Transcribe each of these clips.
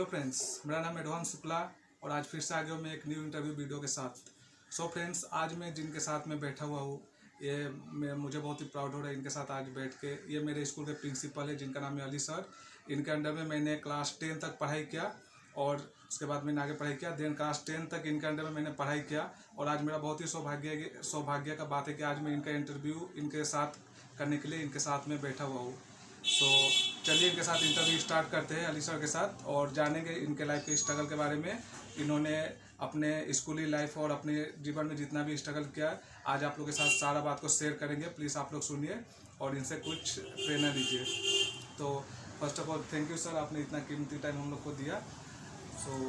Friends, मेरा नाम advance Shukla और आज फिर से आ गया हूँ मैं एक न्यू इंटरव्यू वीडियो के साथ। फ्रेंड्स, आज मैं जिनके साथ में बैठा हुआ हूँ मुझे बहुत ही प्राउड हो रहा है इनके साथ आज बैठ के। ये मेरे स्कूल के प्रिंसिपल है जिनका नाम है अली सर। इनके अंडर में मैंने क्लास 10 तक पढ़ाई किया और उसके बाद मैंने आगे पढ़ाई किया। देन क्लास 10 तक इनके अंडर में मैंने पढ़ाई किया और आज मेरा बहुत ही सौभाग्य का बात है कि आज मैं इनका इंटरव्यू इनके साथ करने के लिए इनके साथ में बैठा हुआ हूँ। चलिए इनके साथ इंटरव्यू स्टार्ट करते हैं अली सर के साथ और जानेंगे इनके लाइफ के स्ट्रगल के बारे में। इन्होंने अपने स्कूली लाइफ और अपने जीवन में जितना भी स्ट्रगल किया आज आप लोगों के साथ सारा बात को शेयर करेंगे। प्लीज़ आप लोग सुनिए और इनसे कुछ प्रेरणा लीजिए। तो first of all thank you sir, आपने इतना कीमती टाइम हम लोग को दिया।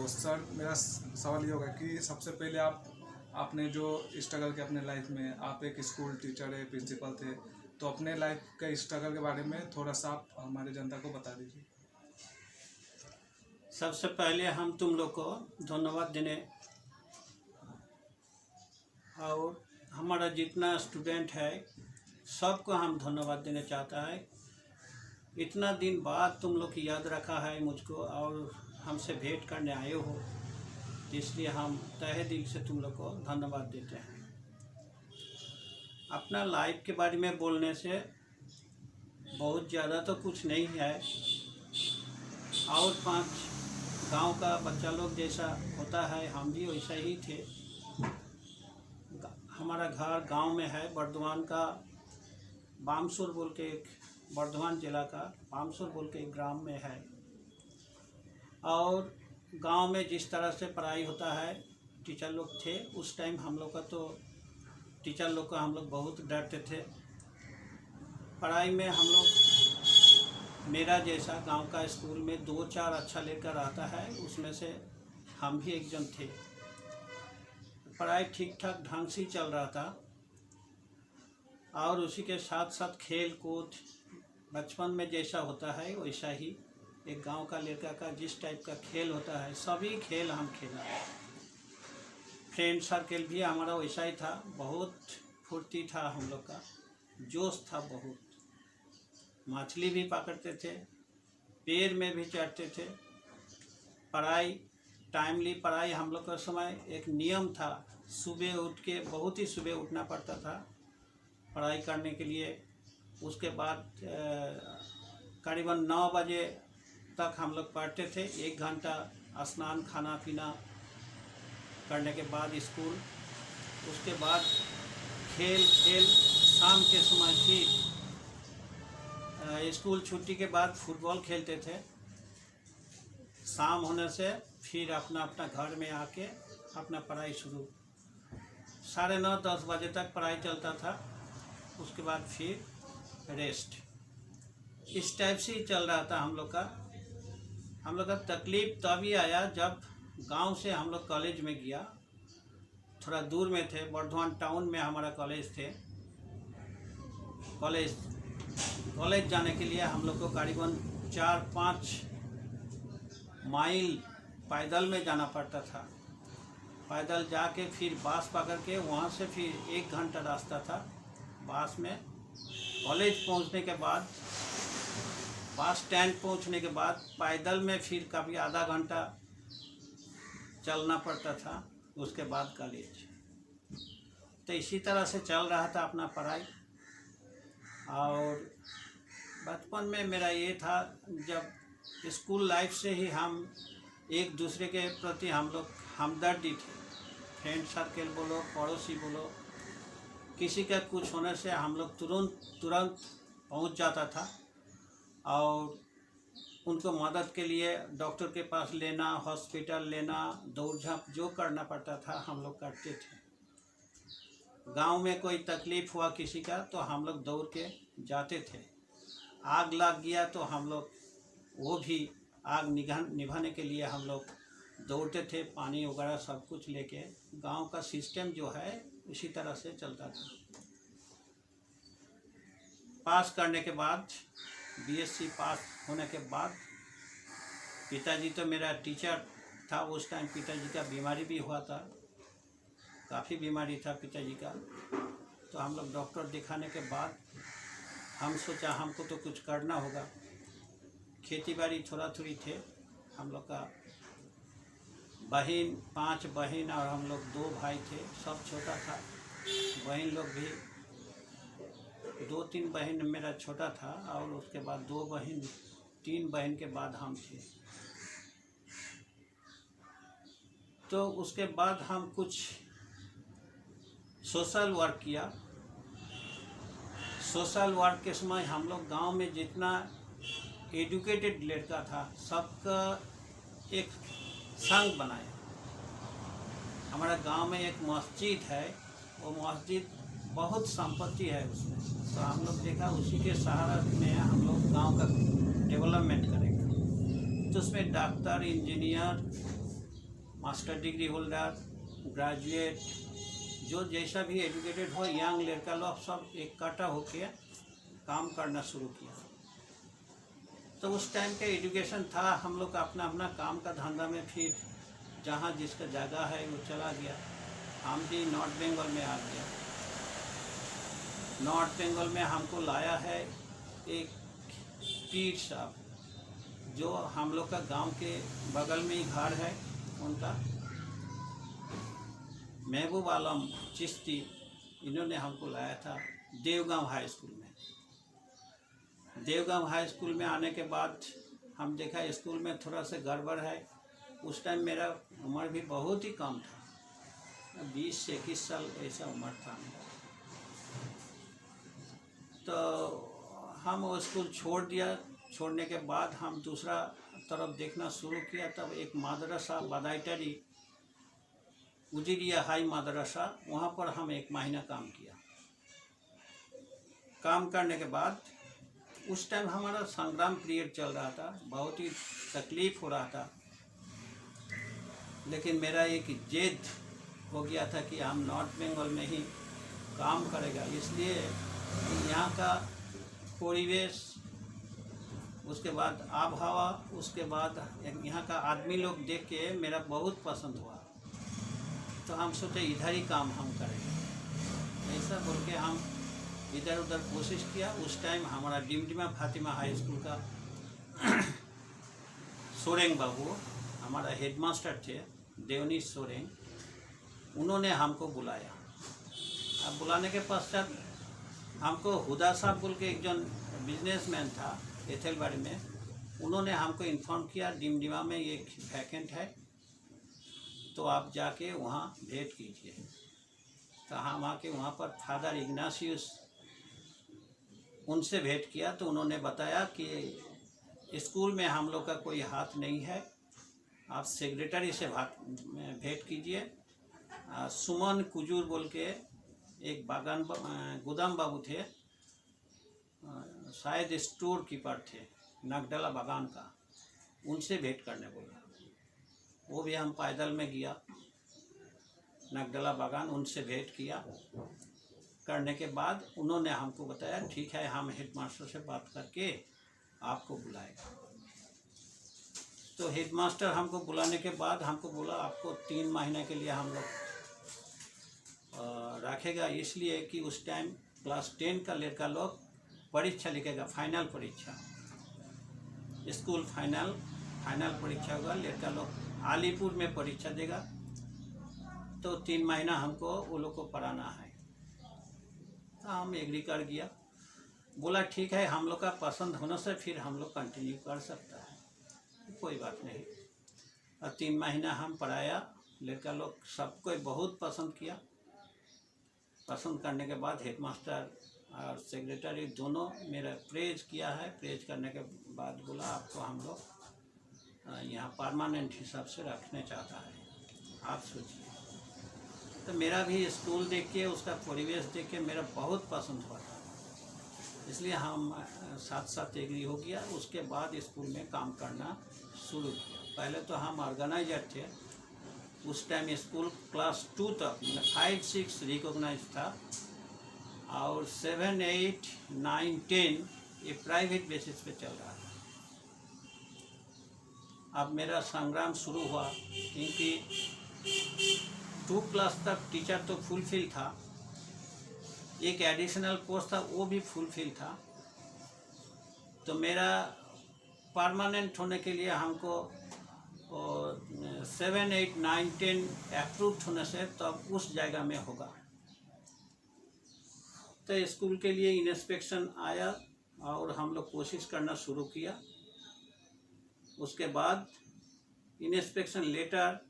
सर, मेरा सवाल ये होगा कि सबसे पहले आपने जो स्ट्रगल किया अपने लाइफ में, आप एक स्कूल टीचर है, प्रिंसिपल थे, तो अपने लाइफ के स्ट्रगल के बारे में थोड़ा सा आप हमारे जनता को बता दीजिए। सबसे पहले हम तुम लोग को धन्यवाद देने और हमारा जितना स्टूडेंट है सबको हम धन्यवाद देना चाहता है। इतना दिन बाद तुम लोग की याद रखा है मुझको और हमसे भेंट करने आए हो, इसलिए हम तहे दिल से तुम लोग को धन्यवाद देते हैं। अपना लाइफ के बारे में बोलने से बहुत ज़्यादा तो कुछ नहीं है, और 5 गांव का बच्चा लोग जैसा होता है हम भी वैसा ही थे। हमारा घर गांव में है, बर्धमान का बामसुर बोल के एक, बर्धमान जिला का बामसुर बोल के एक ग्राम में है। और गांव में जिस तरह से पढ़ाई होता है, टीचर लोग थे उस टाइम हम लोग का, तो टीचर लोग का हम लोग बहुत डरते थे पढ़ाई में। हम लोग मेरा जैसा गांव का स्कूल में 2-4 अच्छा लेकर आता है, उसमें से हम भी एक जन थे। पढ़ाई ठीक ठाक ढंग से चल रहा था और उसी के साथ साथ खेल कूद बचपन में जैसा होता है वैसा ही एक गांव का लड़का का जिस टाइप का खेल होता है सभी खेल हम खेला। फ्रेंड सर्कल भी हमारा वैसा ही था, बहुत फुर्ती था हम लोग का, जोश था बहुत। मछली भी पकड़ते थे, पेड़ में भी चढ़ते थे। पढ़ाई टाइमली पढ़ाई हम लोग का समय एक नियम था, सुबह उठ के बहुत ही सुबह उठना पड़ता था पढ़ाई करने के लिए। उसके बाद करीबन 9 बजे तक हम लोग पढ़ते थे। 1 घंटा स्नान खाना पीना करने के बाद स्कूल, उसके बाद खेल शाम के समय फिर स्कूल छुट्टी के बाद फुटबॉल खेलते थे। शाम होने से फिर अपना घर में आके अपना पढ़ाई शुरू। 9:30-10 बजे तक पढ़ाई चलता था, उसके बाद फिर रेस्ट। इस टाइप से ही चल रहा था हम लोग का। हम लोग का तकलीफ तभी आया जब गांव से हम लोग कॉलेज में गया। थोड़ा दूर में थे, बर्धमान टाउन में हमारा कॉलेज थे। कॉलेज जाने के लिए हम लोग को करीबन 4-5 माइल पैदल में जाना पड़ता था। पैदल जाके फिर बस पकड़ के वहाँ से फिर 1 घंटा रास्ता था। बस में कॉलेज पहुँचने के बाद, बस स्टैंड पहुँचने के बाद पैदल में फिर कभी आधा घंटा चलना पड़ता था, उसके बाद कॉलेज। तो इसी तरह से चल रहा था अपना पढ़ाई। और बचपन में मेरा ये था, जब स्कूल लाइफ से ही हम एक दूसरे के प्रति हम लोग हमदर्दी थे। फ्रेंड सर्कल बोलो, पड़ोसी बोलो, किसी का कुछ होने से हम लोग तुरंत पहुंच जाता था और उनको मदद के लिए डॉक्टर के पास लेना, हॉस्पिटल लेना, दौड़ झाँप जो करना पड़ता था हम लोग करते थे। गांव में कोई तकलीफ़ हुआ किसी का तो हम लोग दौड़ के जाते थे। आग लग गया तो हम लोग वो भी आग निभाने के लिए हम लोग दौड़ते थे, पानी वगैरह सब कुछ लेके। गांव का सिस्टम जो है इसी तरह से चलता था। पास करने के बाद, बीएससी पास होने के बाद, पिताजी तो मेरा टीचर था उस टाइम। पिताजी का बीमारी भी हुआ था, काफ़ी बीमारी था पिताजी का। तो हम लोग डॉक्टर दिखाने के बाद हम सोचा हमको तो कुछ करना होगा। खेती बाड़ी थोड़ा थोड़ी थे हम लोग का, बहन 5 बहन और हम लोग 2 भाई थे, सब छोटा था। बहन लोग भी 2-3 बहन मेरा छोटा था और उसके बाद 2 बहन 3 बहन के बाद हम थे। तो उसके बाद हम कुछ सोशल वर्क किया। सोशल वर्क के समय हम लोग गांव में जितना एजुकेटेड लड़का था सबका एक संघ बनाया। हमारा गांव में एक मस्जिद है, वो मस्जिद बहुत संपत्ति है उसमें, तो हम लोग देखा उसी के सहारा में हम लोग गांव का डेवलपमेंट करेंगे। तो उसमें doctor, engineer, master degree holder, graduate, जो जैसा भी एजुकेटेड हो, यंग लड़का लोग सब इकट्ठा होकर काम करना शुरू किया। तो उस टाइम का एजुकेशन था, हम लोग अपना अपना काम का धंधा में फिर जहाँ जिसका जगह है वो चला गया। हम भी नॉर्थ बंगाल में आ गया। नॉर्थ बंगाल में हमको लाया है एक पीर साहब, जो हम लोग का गांव के बगल में ही घर है उनका, महबूब आलम चिश्ती। इन्होंने हमको लाया था देवगांव हाई स्कूल में। देवगांव हाई स्कूल में आने के बाद हम देखा स्कूल में थोड़ा सा गड़बड़ है। उस टाइम मेरा उम्र भी बहुत ही कम था, 20 से 21 साल ऐसा उम्र था मेरा। तो हम वो स्कूल छोड़ दिया। छोड़ने के बाद हम दूसरा तरफ देखना शुरू किया। तब एक मदरसा बदाइटरी उजिरिया हाई मदरसा, वहाँ पर हम 1 महीना काम किया। काम करने के बाद उस टाइम हमारा संग्राम पीरियड चल रहा था, बहुत ही तकलीफ़ हो रहा था, लेकिन मेरा एक जिद हो गया था कि हम नॉर्थ बंगाल में ही काम करेगा। इसलिए यहाँ का परिवेश, उसके बाद आबहवा, उसके बाद यहाँ का आदमी लोग देख के मेरा बहुत पसंद हुआ। तो हम सोचे इधर ही काम हम करेंगे, ऐसा बोल के हम इधर उधर कोशिश किया। उस टाइम हमारा डिमडिमा फातिमा हाई स्कूल का सोरेंग बाबू हमारा हेडमास्टर थे, देवनी सोरेंग, उन्होंने हमको बुलाया। अब बुलाने के पश्चात हमको हुदा साहब बोल के एक जन बिजनेसमैन था एथेलबाड़ी में, उन्होंने हमको इन्फॉर्म किया डिमडिमा में ये वैकेंट है, तो आप जाके वहाँ भेंट कीजिए। तो हम आके वहाँ पर फादर इग्नाशियस उनसे भेंट किया। तो उन्होंने बताया कि स्कूल में हम लोग का कोई हाथ नहीं है, आप सेक्रेटरी से भेंट कीजिए। सुमन कुजूर बोल के एक बागान गोदाम बाबू थे, शायद स्टोर कीपर थे नगडला बागान का, उनसे भेंट करने बोला। वो भी हम पैदल में गया नगडला बागान, उनसे भेंट किया। करने के बाद उन्होंने हमको बताया ठीक है, हम हेडमास्टर से बात करके आपको बुलाएगा। तो हेडमास्टर हमको बुलाने के बाद हमको बोला आपको 3 महीने के लिए हम लोग रखेगा, इसलिए कि उस टाइम क्लास 10 का लड़का लोग परीक्षा लिखेगा, फाइनल परीक्षा, स्कूल फाइनल परीक्षा होगा, लड़का लोग अलीपुर में परीक्षा देगा। तो 3 महीना हमको वो लोग को पढ़ाना है। तो हम एग्री कर गया, बोला ठीक है, हम लोग का पसंद होने से फिर हम लोग कंटिन्यू कर सकता है, कोई बात नहीं। और 3 महीना हम पढ़ाया, लड़का लोग सबको बहुत पसंद किया। पसंद करने के बाद हेडमास्टर और सेक्रेटरी दोनों मेरा प्रेज किया है। प्रेज करने के बाद बोला आपको हम लोग यहाँ परमानेंट हिसाब से रखने चाहता है, आप सोचिए। तो मेरा भी स्कूल देख के, उसका परिवेश देख के मेरा बहुत पसंद हुआ था, इसलिए हम साथ साथ एग्री हो गया। उसके बाद स्कूल में काम करना शुरू किया। पहले तो हम ऑर्गेनाइजर थे। उस टाइम स्कूल क्लास 2 तक, मतलब 5, 6 रिकॉग्नाइज था, और 7, 8, 9, 10 ये प्राइवेट बेसिस पे चल रहा था। अब मेरा संग्राम शुरू हुआ, क्योंकि 2 क्लास तक टीचर तो फुलफिल था, एक एडिशनल पोस्ट था वो भी फुलफिल था। तो मेरा परमानेंट होने के लिए हमको 7, 8, 9, 10 अप्रूव होने से तब उस जगह में होगा। तो स्कूल के लिए इंस्पेक्शन आया और हम लोग कोशिश करना शुरू किया। उसके बाद इंस्पेक्शन लेटर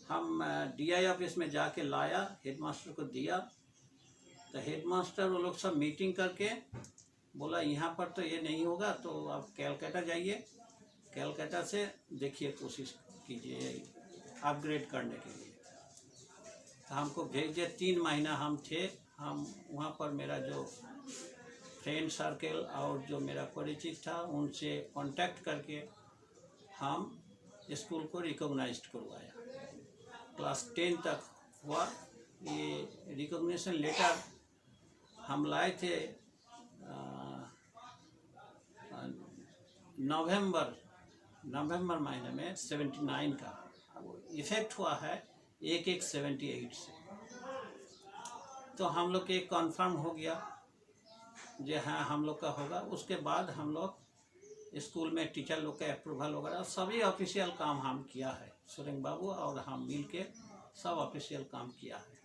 हम DI ऑफिस में जाके लाया, हेडमास्टर को दिया। तो हेडमास्टर वो लोग सब मीटिंग करके बोला यहाँ पर तो ये नहीं होगा, तो आप कैलकाटा जाइए, कैलकाटा से देखिए, कोशिश कीजिए अपग्रेड करने के लिए। तो हमको भेज दिया। 3 महीना हम थे, हम वहाँ पर मेरा जो फ्रेंड सर्कल और जो मेरा परिचित था उनसे कांटेक्ट करके हम स्कूल को रिकॉग्नाइज्ड करवाया। क्लास 10 तक हुआ। ये रिकॉग्निशन लेटर हम लाए थे नवंबर महीने में 79 का। इफेक्ट हुआ है 1/1/78 से। तो हम लोग के कंफर्म हो गया जो हाँ हम लोग का होगा। उसके बाद हम लोग स्कूल में टीचर लोग का अप्रूवल वगैरह सभी ऑफिशियल काम हम किया है। सुरेंग बाबू और हम मिल के सब ऑफिशियल काम किया है।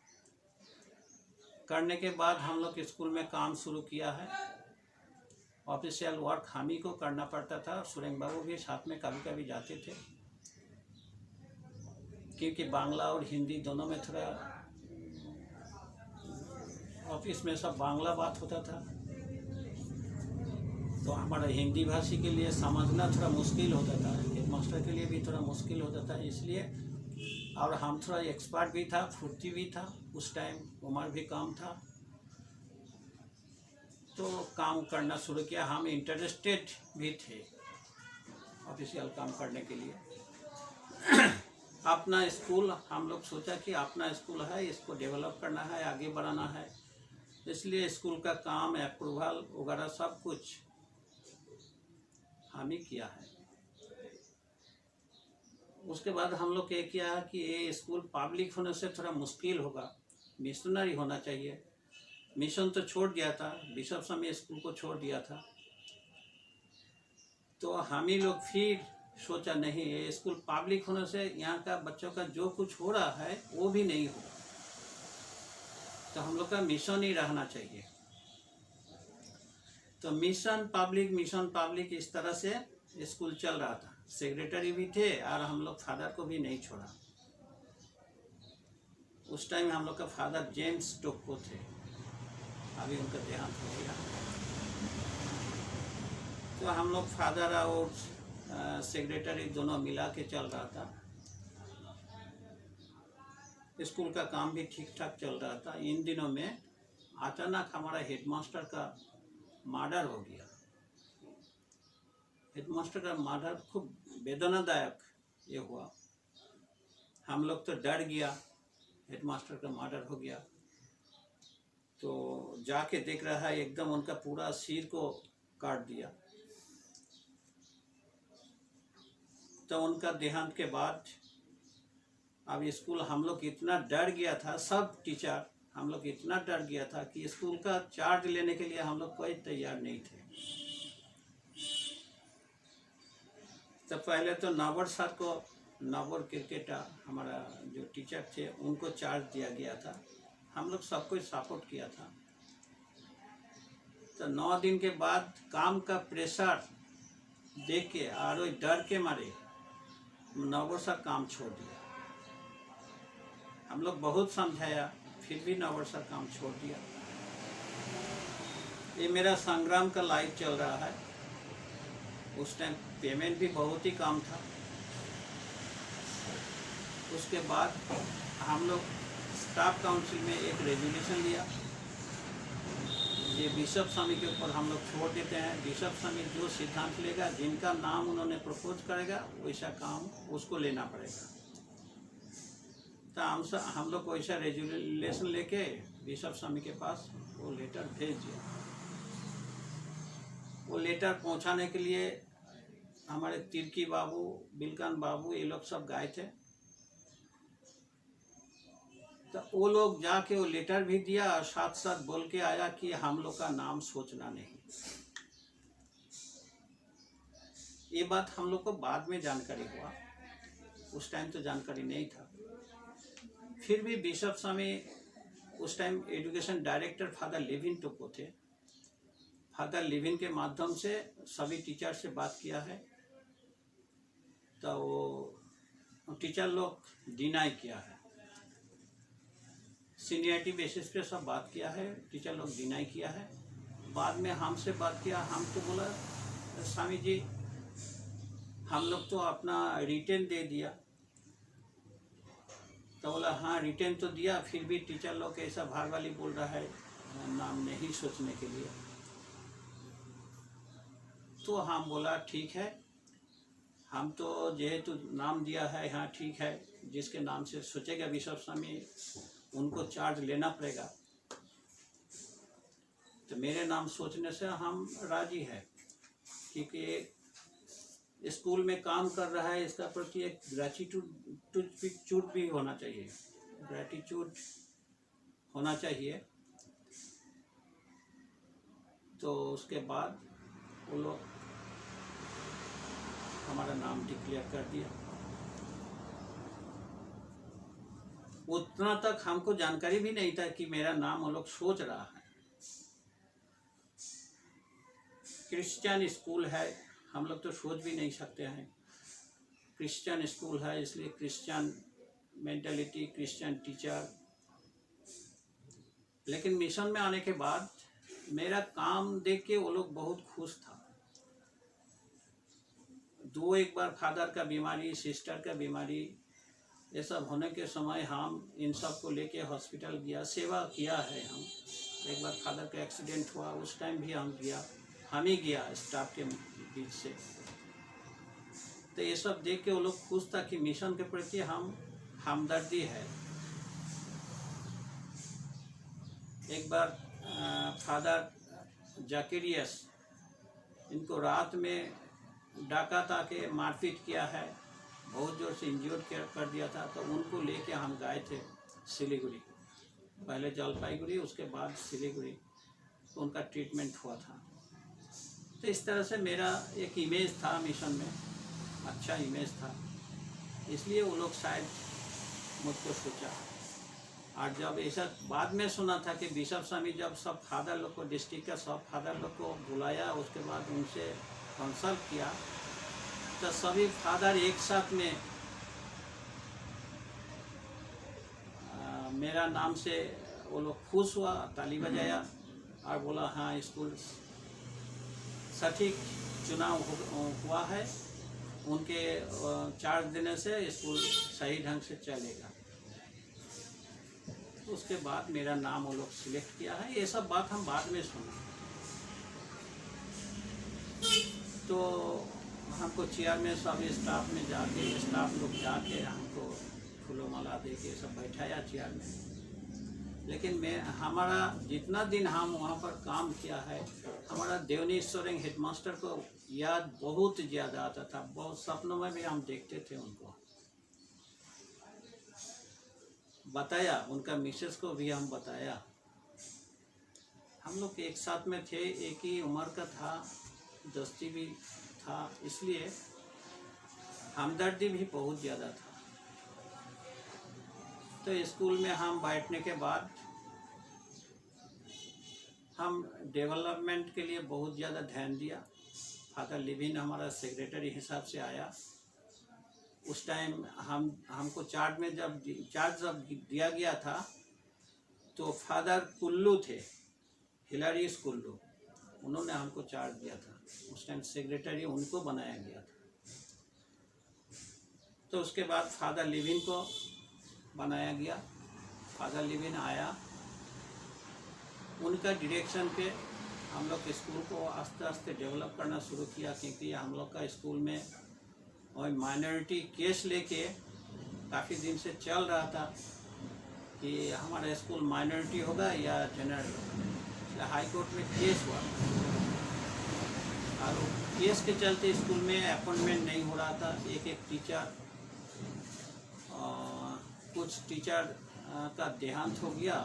करने के बाद हम लोग स्कूल में काम शुरू किया है। ऑफिशियल वर्क हम ही को करना पड़ता था। सुरेंग बाबू भी साथ में कभी कभी जाते थे, क्योंकि बांग्ला और हिंदी दोनों में थोड़ा ऑफिस में सब बांग्ला बात होता था, तो हमारा हिंदी भाषी के लिए समझना थोड़ा मुश्किल होता था, हेडमास्टर के लिए भी थोड़ा मुश्किल होता था। इसलिए और हम थोड़ा एक्सपर्ट भी था, फुर्ती भी था, उस टाइम उम्र भी कम था, तो काम करना शुरू किया। हम इंटरेस्टेड भी थे ऑफिशियल काम करने के लिए। अपना स्कूल हम लोग सोचा कि अपना स्कूल है, इसको डेवलप करना है, आगे बढ़ाना है, इसलिए स्कूल का काम अप्रूवल वगैरह सब कुछ हम ही किया है। उसके बाद हम लोग ये किया है कि ये स्कूल पब्लिक होने से थोड़ा मुश्किल होगा, मिशनरी होना चाहिए। मिशन तो छोड़ दिया था, बिशप समय स्कूल को छोड़ दिया था, तो हम ही लोग फिर सोचा नहीं, ये स्कूल पब्लिक होने से यहाँ का बच्चों का जो कुछ हो रहा है वो भी नहीं होगा, तो हम लोग का मिशन ही रहना चाहिए। तो मिशन पब्लिक इस तरह से स्कूल चल रहा था। सेक्रेटरी भी थे और हम लोग फादर को भी नहीं छोड़ा। उस टाइम हम लोग का फादर जेम्स टोक्को थे, अभी उनका देहांत हो गया। तो हम लोग फादर और सेक्रेटरी दोनों मिला के चल रहा था। स्कूल का काम भी ठीक ठाक चल रहा था। इन दिनों में अचानक हमारा हेडमास्टर का मर्डर हो गया। हेडमास्टर का मर्डर खूब वेदनादायक ये हुआ। हम लोग तो डर गया, हेडमास्टर का मर्डर हो गया। तो जाके देख रहा है एकदम उनका पूरा सिर को काट दिया। तो उनका देहांत के बाद अब स्कूल हम लोग इतना डर गया था, सब टीचर हम लोग इतना डर गया था कि स्कूल का चार्ज लेने के लिए हम लोग कोई तैयार नहीं थे। तो पहले तो नावर सर को, नावर क्रिकेटर हमारा जो टीचर थे, उनको चार्ज दिया गया था। हम लोग सब कुछ सपोर्ट किया था। तो 9 दिन के बाद काम का प्रेशर देख के और डर के मारे नावर सर काम छोड़ दिया। हम लोग बहुत समझाया, फिर भी नावर सर काम छोड़ दिया। ये मेरा संग्राम का लाइफ चल रहा है। उस टाइम पेमेंट भी बहुत ही कम था। उसके बाद हम लोग स्टाफ काउंसिल में एक रेजोल्यूशन लिया, ये बिशप स्वामी के ऊपर हम लोग छोड़ देते हैं। बिशप स्वामी जो सिद्धांत लेगा, जिनका नाम उन्होंने प्रपोज करेगा, वैसा काम उसको लेना पड़ेगा। तो हम लोग वैसा रेजोल्यूशन लेके बिशप स्वामी के पास वो लेटर भेज दिया। वो लेटर पहुंचाने के लिए हमारे तिरकी बाबू, बिलकान बाबू, ये लोग सब गए थे। तो वो लोग जाके वो लेटर भी दिया और साथ साथ बोल के आया कि हम लोग का नाम सोचना नहीं। ये बात हम लोग को बाद में जानकारी हुआ। उस टाइम तो जानकारी नहीं था। फिर भी बिशप स्वामी उस time education director father living टोको थे। फादर लिविन के माध्यम से सभी टीचर से बात किया है, तो वो टीचर लोग डिनाई किया है। सीनियरिटी बेसिस पे सब बात किया है, टीचर लोग डिनाई किया है। बाद में हमसे बात किया, हम तो बोला स्वामी जी हम लोग तो अपना रिटेन दे दिया। तो बोला हाँ रिटेन तो दिया, फिर भी टीचर लोग ऐसा भारवाली बोल रहा है नाम नहीं सोचने के लिए। तो हम बोला ठीक है, हम तो जेहेतु नाम दिया है, हाँ ठीक है, जिसके नाम से सोचेगा बिशप स्वामी उनको चार्ज लेना पड़ेगा। तो मेरे नाम सोचने से हम राजी है, क्योंकि स्कूल में काम कर रहा है, इसका प्रति एक ग्रेटिट्यूड भी होना चाहिए, ग्रेटिट्यूड होना चाहिए। तो उसके बाद वो लोग हमारा नाम डिक्लेयर कर दिया। उतना तक हमको जानकारी भी नहीं था कि मेरा नाम वो लोग सोच रहा है। क्रिश्चियन स्कूल है, हम लोग तो सोच भी नहीं सकते हैं। क्रिश्चियन स्कूल है, इसलिए क्रिश्चियन मेंटालिटी, क्रिश्चियन टीचर। लेकिन मिशन में आने के बाद मेरा काम देख के वो लोग बहुत खुश था। एक बार फादर का बीमारी, सिस्टर का बीमारी, ये सब होने के समय हम इन सब को लेके हॉस्पिटल गया, सेवा किया है हम। एक बार फादर का एक्सीडेंट हुआ, उस टाइम भी हम गया, हम ही गया स्टाफ के बीच से। तो ये सब देख के वो लोग खुश था कि मिशन के प्रति हम हमदर्दी है। एक बार फादर जैकेरियस, इनको रात में डाका था के मारपीट किया है, बहुत जोर से इंज्योर्ड कर दिया था। तो उनको लेके हम गए थे सिलीगुड़ी, पहले जलपाईगुड़ी उसके बाद सिलीगुड़ी, तो उनका ट्रीटमेंट हुआ था। तो इस तरह से मेरा एक इमेज था मिशन में, अच्छा इमेज था, इसलिए वो लोग शायद मुझको सोचा। और जब ऐसा बाद में सुना था कि बिशप स्वामी जब सब फादर लोग को, डिस्ट्रिक्ट का सब फादर लोग को बुलाया, उसके बाद उनसे कंसल्ट किया, तो सभी फादर एक साथ में मेरा नाम से वो लोग खुश हुआ, ताली बजाया और बोला हाँ स्कूल सटीक चुनाव हुआ है, उनके चार्ज देने से स्कूल सही ढंग से चलेगा। उसके बाद मेरा नाम वो लोग सिलेक्ट किया है। ये सब बात हम बाद में सुना। तो हमको चेयरमैन सब स्टाफ में जाके, स्टाफ लोग जाके हमको फूलों माला दे के सब बैठाया चेयर में। लेकिन हमारा जितना दिन हम वहाँ पर काम किया है, हमारा देवनी सोरेंग हेडमास्टर को याद बहुत ज़्यादा आता था। बहुत सपनों में भी हम देखते थे उनको। बताया उनका मिसेस को भी हम बताया। हम लोग एक साथ में थे, एक ही उम्र का था, दोस्ती भी था, इसलिए हमदर्दी भी बहुत ज़्यादा था। तो स्कूल में हम बैठने के बाद हम डेवलपमेंट के लिए बहुत ज़्यादा ध्यान दिया। फादर लिविन हमारा सेक्रेटरी हिसाब से आया। उस टाइम हमको चार्ज जब दिया गया था तो फादर कुल्लू थे, हिलारियस कुल्लू, उन्होंने हमको चार्ज दिया था। उस टाइम सेक्रेटरी उनको बनाया गया था। तो उसके बाद फादर लिविन को बनाया गया। फादर लिविन आया, उनका डायरेक्शन पे हम लोग स्कूल को आस्ते आस्ते डेवलप करना शुरू किया, क्योंकि हम लोग का स्कूल में और माइनॉरिटी केस लेके काफ़ी दिन से चल रहा था कि हमारा स्कूल माइनॉरिटी होगा या जनरल। हाई कोर्ट में केस हुआ और केस के चलते स्कूल में अपॉइंटमेंट नहीं हो रहा था। एक टीचर, कुछ टीचर का देहांत हो गया,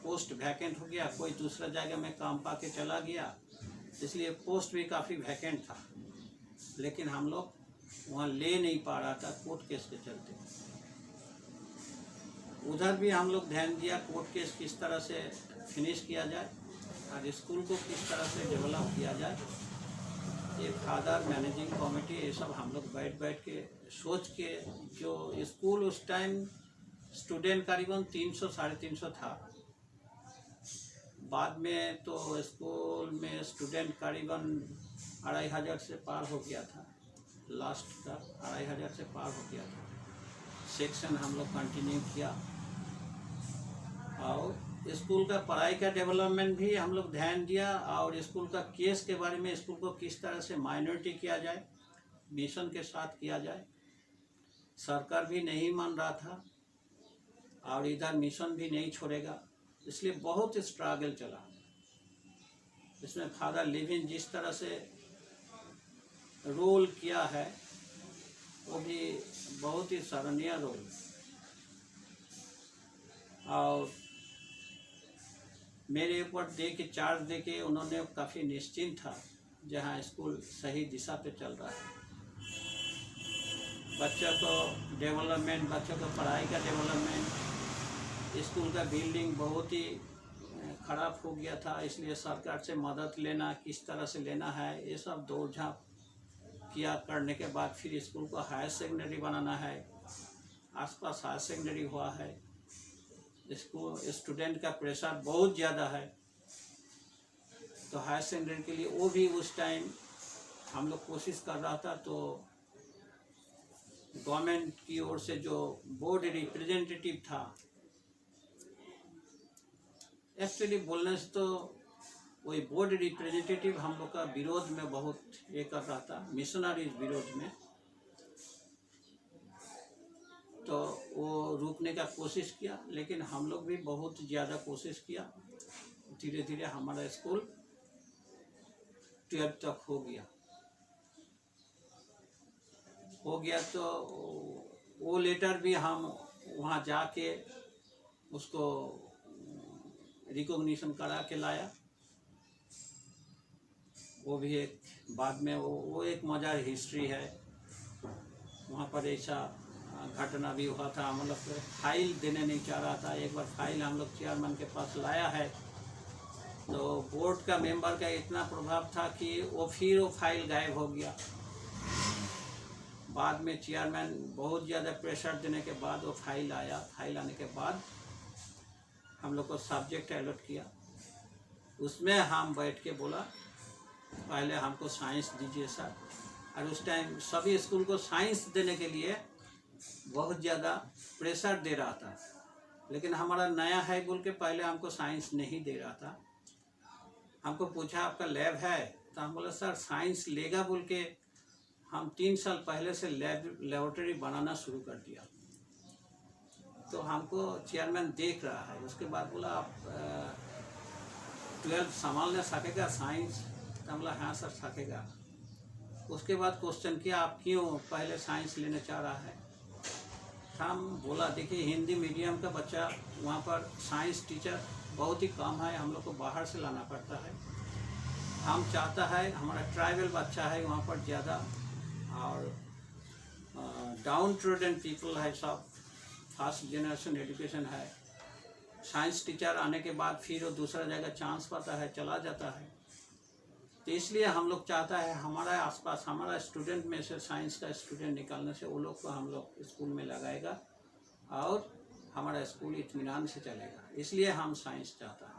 पोस्ट वैकेंट हो गया, कोई दूसरा जगह में काम पा के चला गया, इसलिए पोस्ट भी काफ़ी वैकेंट था। लेकिन हम लोग वहाँ ले नहीं पा रहा था कोर्ट केस के चलते। उधर भी हम लोग ध्यान दिया कोर्ट केस किस तरह से फिनिश किया जाए और स्कूल को किस तरह से डेवलप किया जाए। ये फादर, मैनेजिंग कमेटी, ये सब हम लोग बैठ के सोच के, जो स्कूल उस टाइम स्टूडेंट करीबन 300-350 था। बाद में तो स्कूल में स्टूडेंट करीबन 2500 से पार हो गया था। लास्ट का 2500 से पार हो गया था। सेक्शन हम लोग कंटिन्यू किया और स्कूल का पढ़ाई का डेवलपमेंट भी हम लोग ध्यान दिया और स्कूल का केस के बारे में, स्कूल को किस तरह से माइनॉरिटी किया जाए, मिशन के साथ किया जाए। सरकार भी नहीं मान रहा था और इधर मिशन भी नहीं छोड़ेगा, इसलिए बहुत स्ट्रगल चला। इसमें फादर लिविन जिस तरह से रोल किया है वो भी बहुत ही सराहनीय रोल। और मेरे ऊपर चार्ज दे के उन्होंने काफ़ी निश्चिंत था जहाँ स्कूल सही दिशा पे चल रहा है। बच्चों को डेवलपमेंट, बच्चों को पढ़ाई का डेवलपमेंट, स्कूल का बिल्डिंग बहुत ही ख़राब हो गया था, इसलिए सरकार से मदद लेना, किस तरह से लेना है, ये सब दौड़ झाँप किया। करने के बाद फिर स्कूल को हायर सेकेंडरी बनाना है। आसपास हायर सेकेंडरी हुआ है। इसको स्टूडेंट का प्रेशर बहुत ज़्यादा है, तो हायर सेकेंडरी के लिए वो भी उस टाइम हम लोग कोशिश कर रहा था। तो गवर्नमेंट की ओर से जो बोर्ड रिप्रेजेंटेटिव था, एक्चुअली बोलने से तो वही बोर्ड रिप्रेजेंटेटिव हम लोग का विरोध में बहुत ये कर रहा था, मिशनरीज विरोध में। तो वो रोकने का कोशिश किया, लेकिन हम लोग भी बहुत ज़्यादा कोशिश किया। धीरे धीरे हमारा स्कूल 12th तक हो गया। तो वो लेटर भी हम वहाँ जाके उसको रिकॉग्निशन करा के लाया। वो भी एक बाद में वो एक मज़ा हिस्ट्री है। वहाँ पर ऐसा घटना भी हुआ था। हम लोग फाइल देने नहीं चाह रहा था। एक बार फाइल हम लोग चेयरमैन के पास लाया है, तो बोर्ड का मेंबर का इतना प्रभाव था कि वो फाइल गायब हो गया। बाद में चेयरमैन बहुत ज़्यादा प्रेशर देने के बाद वो फाइल आया। फाइल आने के बाद हम लोग को सब्जेक्ट अलॉट किया। उसमें हम बैठ के बोला पहले हमको साइंस दीजिए सर। और उस टाइम सभी स्कूल को साइंस देने के लिए बहुत ज़्यादा प्रेशर दे रहा था, लेकिन हमारा नया है बोल के पहले हमको साइंस नहीं दे रहा था। हमको पूछा आपका लैब है, तो हम बोला सर साइंस लेगा बोल के हम 3 साल पहले से लेबोरेटरी बनाना शुरू कर दिया। तो हमको चेयरमैन देख रहा है। उसके बाद बोला आप 12 संभालने सकेगा साइंस? तो हम बोला हाँ सर सकेगा। उसके बाद क्वेश्चन किया आप क्यों पहले साइंस लेने चाह रहा है? हम बोला देखिए हिंदी मीडियम का बच्चा, वहाँ पर साइंस टीचर बहुत ही कम है, हम लोग को बाहर से लाना पड़ता है। हम चाहता है हमारा ट्राइबल बच्चा है वहाँ पर ज़्यादा, और डाउन ट्रोडन पीपल है, सब फर्स्ट जनरेशन एजुकेशन है। साइंस टीचर आने के बाद फिर वो दूसरा जगह चांस पाता है, चला जाता है। तो इसलिए हम लोग चाहता है हमारा आसपास हमारा स्टूडेंट में से साइंस का स्टूडेंट निकालने से वो लोग को हम लोग स्कूल में लगाएगा और हमारा स्कूल इत्मीनान से चलेगा। इसलिए हम साइंस चाहता है।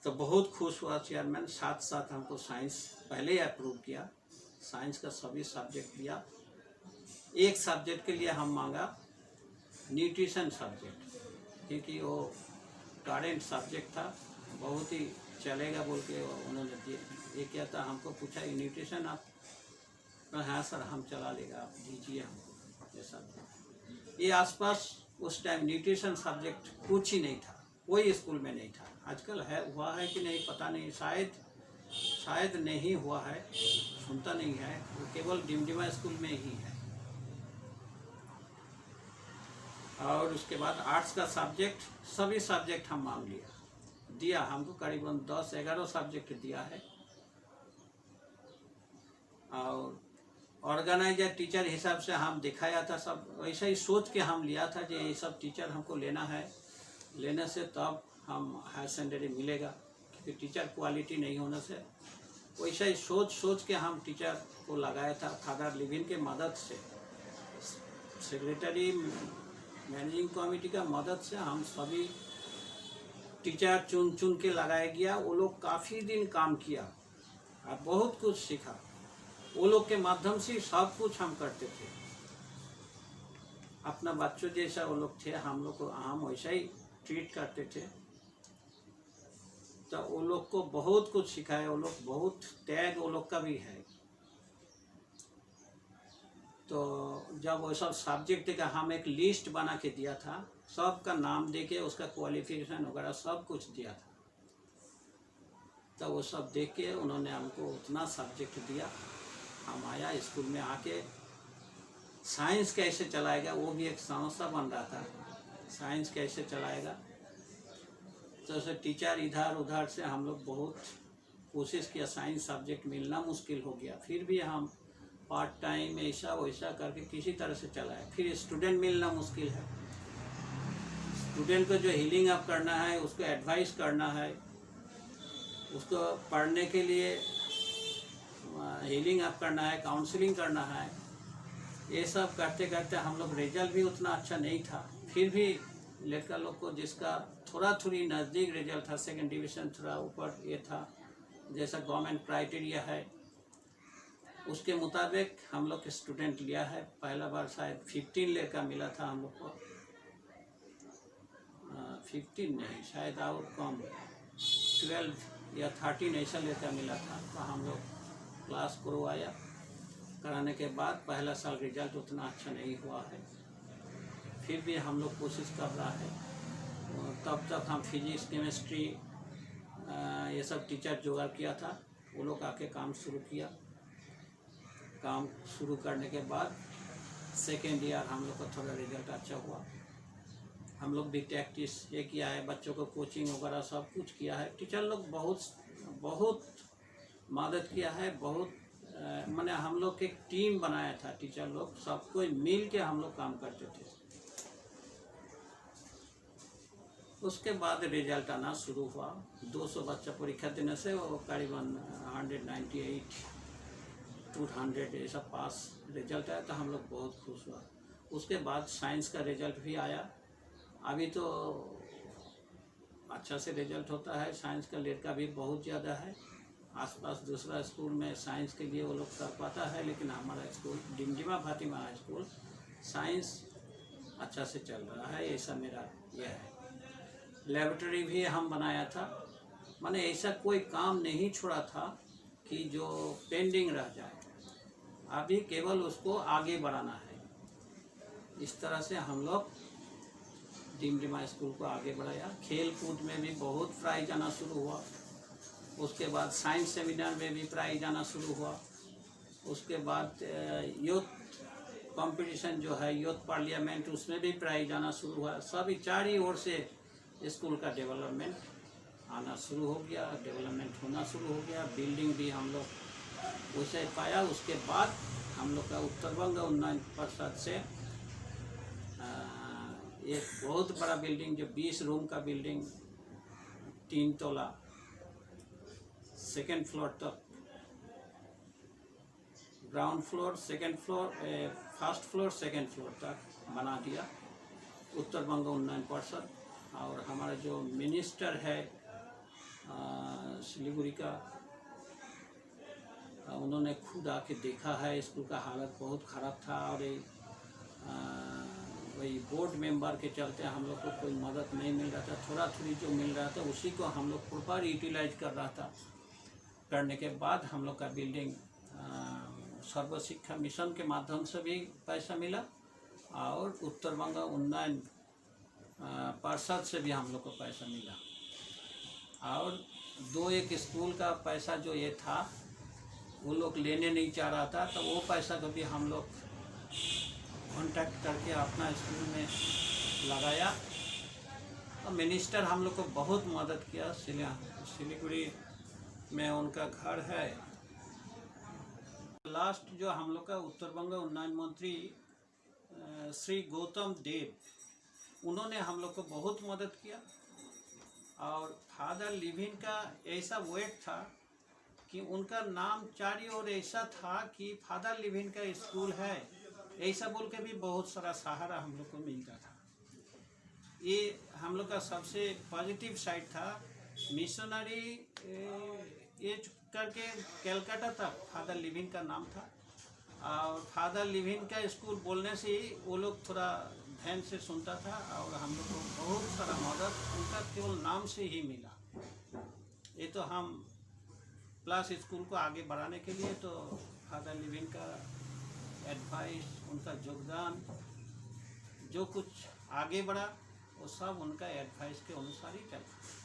तो बहुत खुश हुआ चेयरमैन। साथ साथ हमको साइंस पहले ही अप्रूव किया। साइंस का सभी सब्जेक्ट दिया। एक सब्जेक्ट के लिए हम मांगा न्यूट्रिशन सब्जेक्ट, क्योंकि वो करेंट सब्जेक्ट था, बहुत ही चलेगा बोल के उन्होंने ये किया था। हमको पूछा ये न्यूट्रिशन आप? हाँ सर हम चला लेगा, आप दीजिए हमको ये सब्जेक्ट। ये आसपास उस टाइम न्यूट्रिशन सब्जेक्ट कुछ ही नहीं था, कोई स्कूल में नहीं था। आजकल है, हुआ है कि नहीं पता नहीं, शायद नहीं हुआ है, सुनता नहीं है। वो केवल डिमडिमा स्कूल में ही है। और उसके बाद आर्ट्स का सब्जेक्ट, सभी सब्जेक्ट हम मांग दिया। हमको करीबन 10-11 सब्जेक्ट दिया है। और ऑर्गेनाइजर टीचर हिसाब से हम दिखाया था, सब वैसा ही सोच के हम लिया था कि ये सब टीचर हमको लेना है, लेने से तब हम हायर सेकेंडरी मिलेगा, क्योंकि टीचर क्वालिटी नहीं होने से वैसा ही सोच के हम टीचर को लगाया था। फादर लिविन के मदद से, सेक्रेटरी मैनेजिंग कमेटी का मदद से हम सभी टीचर चुन के लगाया गया। वो लोग काफ़ी दिन काम किया और बहुत कुछ सीखा। वो लोग के माध्यम से सब कुछ हम करते थे, अपना बच्चों जैसा वो लोग थे, हम लोग को हम वैसा ही ट्रीट करते थे। तो वो लोग को बहुत कुछ सिखाया, वो लोग बहुत त्याग वो लोग का भी है। तो जब वो सब सब्जेक्ट का हम एक लिस्ट बना के दिया था, सबका नाम दे के उसका क्वालिफिकेशन वगैरह सब कुछ दिया था, तो वो सब देख के उन्होंने हमको उतना सब्जेक्ट दिया। हम आया स्कूल में आके साइंस कैसे चलाएगा वो भी एक समस्या बन रहा था, साइंस कैसे चलाएगा। तो उसे टीचर इधर उधर से हम लोग बहुत कोशिश किया, साइंस सब्जेक्ट मिलना मुश्किल हो गया। फिर भी हम पार्ट टाइम ऐसा वैसा करके किसी तरह से चलाए। फिर स्टूडेंट मिलना मुश्किल है, स्टूडेंट को जो हीलिंग अप करना है, उसको एडवाइस करना है, उसको पढ़ने के लिए हीलिंग अप करना है, काउंसलिंग करना है। ये सब करते करते हम लोग, रिजल्ट भी उतना अच्छा नहीं था। फिर भी लड़का लोग को जिसका थोड़ी नज़दीक रिजल्ट था, सेकंड डिवीज़न थोड़ा ऊपर ये था, जैसा गवर्नमेंट क्राइटेरिया है उसके मुताबिक हम लोग के स्टूडेंट लिया है। पहला बार शायद 15 लड़का मिला था हम लोग को, 15 नहीं शायद और कम, 12 या 13 ऐसा लड़का मिला था। तो हम लोग क्लास करवाया, कराने के बाद पहला साल रिजल्ट उतना अच्छा नहीं हुआ है। फिर भी हम लोग कोशिश कर रहा है। तब तक हम फिजिक्स केमिस्ट्री ये सब टीचर जुगाड़ किया था, वो लोग आके काम शुरू किया। काम शुरू करने के बाद सेकेंड ईयर हम लोग का थोड़ा रिजल्ट अच्छा हुआ। हम लोग भी प्रैक्टिस ये किया है, बच्चों को कोचिंग वगैरह सब कुछ किया है। टीचर लोग बहुत मदद किया है, बहुत मैंने हम लोग एक टीम बनाया था। टीचर लोग सब कोई मिल के हम लोग काम करते थे। उसके बाद रिजल्ट आना शुरू हुआ। 200 बच्चा परीक्षा देने से वो करीबन 198 200 ऐसा पास रिजल्ट आया, तो हम लोग बहुत खुश हुआ। उसके बाद साइंस का रिजल्ट भी आया। अभी तो अच्छा से रिजल्ट होता है, साइंस का लड़का भी बहुत ज़्यादा है। आसपास दूसरा स्कूल में साइंस के लिए वो लोग कर पाता है, लेकिन हमारा school Dimdima Fatima high school science अच्छा से चल रहा है, ऐसा मेरा यह है। लेबोरेटरी भी हम बनाया था, मैंने ऐसा कोई काम नहीं छोड़ा था कि जो पेंडिंग रह जाए। अभी केवल उसको आगे बढ़ाना है। इस तरह से हम लोग डिमडिमा स्कूल को आगे बढ़ाया। खेल कूद में भी बहुत प्राइज आना शुरू हुआ। उसके बाद साइंस सेमिनार में भी प्राइज आना शुरू हुआ। उसके बाद यूथ कंपटीशन जो है, यूथ पार्लियामेंट, उसमें भी प्राइज आना शुरू हुआ। सभी चारों ओर से स्कूल का डेवलपमेंट आना शुरू हो गया, डेवलपमेंट होना शुरू हो गया। बिल्डिंग भी हम लोग उसे पाया। उसके बाद हम लोग का उत्तर बंग उन्नयन परिषद से एक बहुत बड़ा बिल्डिंग, जो 20 रूम का बिल्डिंग, 3 तोला, सेकेंड फ्लोर तक, ground floor, second floor, first floor, second floor तक बना दिया उत्तर बंग उन्नयन परिषद। और हमारा जो मिनिस्टर है सिलीगुड़ी का, उन्होंने खुद आके देखा है। स्कूल का हालत बहुत ख़राब था, और वही बोर्ड मेंबर के चलते हम लोग को कोई मदद नहीं मिल रहा था। थोड़ी जो मिल रहा था उसी को हम लोग प्रॉपर यूटिलाइज कर रहा था। करने के बाद हम लोग का बिल्डिंग सर्व शिक्षा मिशन के माध्यम से भी पैसा मिला, और उत्तर बंग उन्नयन परिषद से भी हम लोग को पैसा मिला। और 2-1 स्कूल का पैसा जो ये था वो लोग लेने नहीं चाह रहा था, तो वो पैसा को भी हम लोग कॉन्टैक्ट करके अपना स्कूल में लगाया। और मिनिस्टर हम लोग को बहुत मदद किया। सिलीगुड़ी में उनका घर है, लास्ट जो हम लोग का उत्तर बंग उन्नयन मंत्री श्री गौतम देव, उन्होंने हम लोग को बहुत मदद किया। और फादर लिविन का ऐसा वेट था कि उनका नाम चारों ओर ऐसा था कि फादर लिविन का स्कूल है, ऐसा बोल के भी बहुत सारा सहारा हम लोग को मिलता था। ये हम लोग का सबसे पॉजिटिव साइड था। मिशनरी एज करके कलकत्ता तक फादर लिविन का नाम था, और फादर लिविन का स्कूल बोलने से ही वो लोग थोड़ा ध्यान से सुनता था, और हम लोग को बहुत सारा मदद उनका केवल नाम से ही मिला। ये तो हम प्लस स्कूल को आगे बढ़ाने के लिए तो फादर लिविन का एडवाइस, उनका योगदान, जो कुछ आगे बढ़ा वो सब उनका एडवाइस के अनुसार ही चला।